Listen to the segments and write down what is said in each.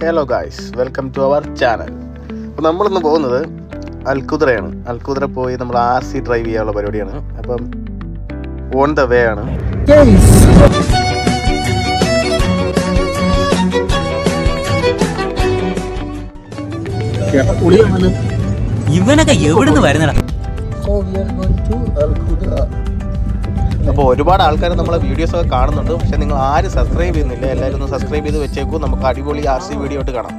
Hello guys, welcome to our channel. അപ്പോൾ നമ്മളിന്ന് പോകുന്നത് അൽക്കുദ്രയാണ്. അൽക്കുദ്ര പോയി നമ്മൾ RC ഡ്രൈവ് ചെയ്യാനുള്ള പരിപാടിയാണ്. അപ്പം ഓൺ ദ വേ ആണ്. ഇവനൊക്കെ എവിടുന്ന് വരുന്നടാ? അപ്പോൾ ഒരുപാട് ആൾക്കാർ നമ്മളെ വീഡിയോസൊക്കെ കാണുന്നുണ്ട്, പക്ഷെ നിങ്ങൾ ആരും സബ്സ്ക്രൈബ് ചെയ്യുന്നില്ല. എല്ലാവരും ഒന്ന് സബ്സ്ക്രൈബ് ചെയ്ത് വെച്ചേക്കും. നമുക്ക് അടിപൊളി RC വീഡിയോ ആയിട്ട് കാണാം.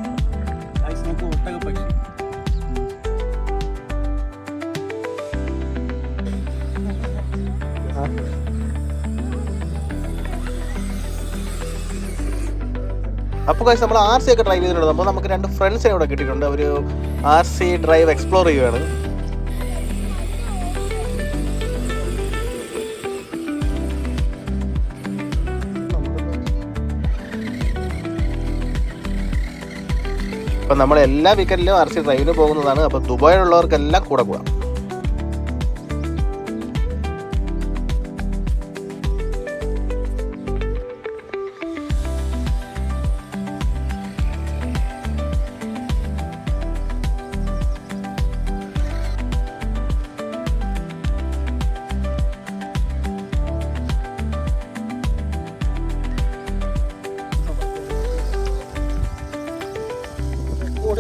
അപ്പോൾ ഗൈസ്, നമ്മൾ RC ഒക്കെ ഡ്രൈവ് ചെയ്തിട്ടുണ്ട്. അപ്പോൾ നമുക്ക് 2 ഫ്രണ്ട്സിനെ ഇവിടെ കിട്ടിയിട്ടുണ്ട്. അവർ RC ഡ്രൈവ് എക്സ്പ്ലോർ ചെയ്യുകയാണ്. അപ്പം നമ്മൾ എല്ലാ വീക്കെൻഡിലും RC ഡ്രൈവിന് പോകുന്നതാണ്. അപ്പോൾ ദുബായിലുള്ളവർക്കെല്ലാം കൂടെ പോകാം.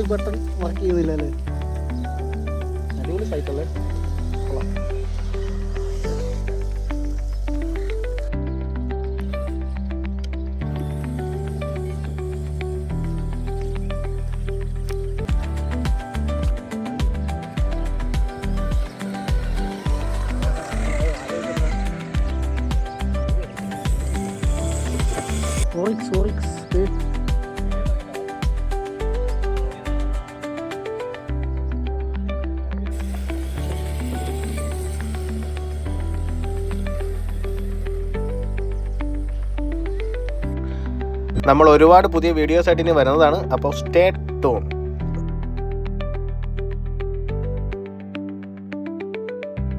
ബട്ടൺ വർക്ക് ചെയ്യുന്നില്ലല്ലേ? അടിപൊളി സൈറ്റല്ലേ? നമ്മൾ ഒരുപാട് പുതിയ വീഡിയോസ് ആയിട്ട് ഇനി വരുന്നതാണ്. അപ്പോൾ സ്റ്റേ ട്യൂൺ.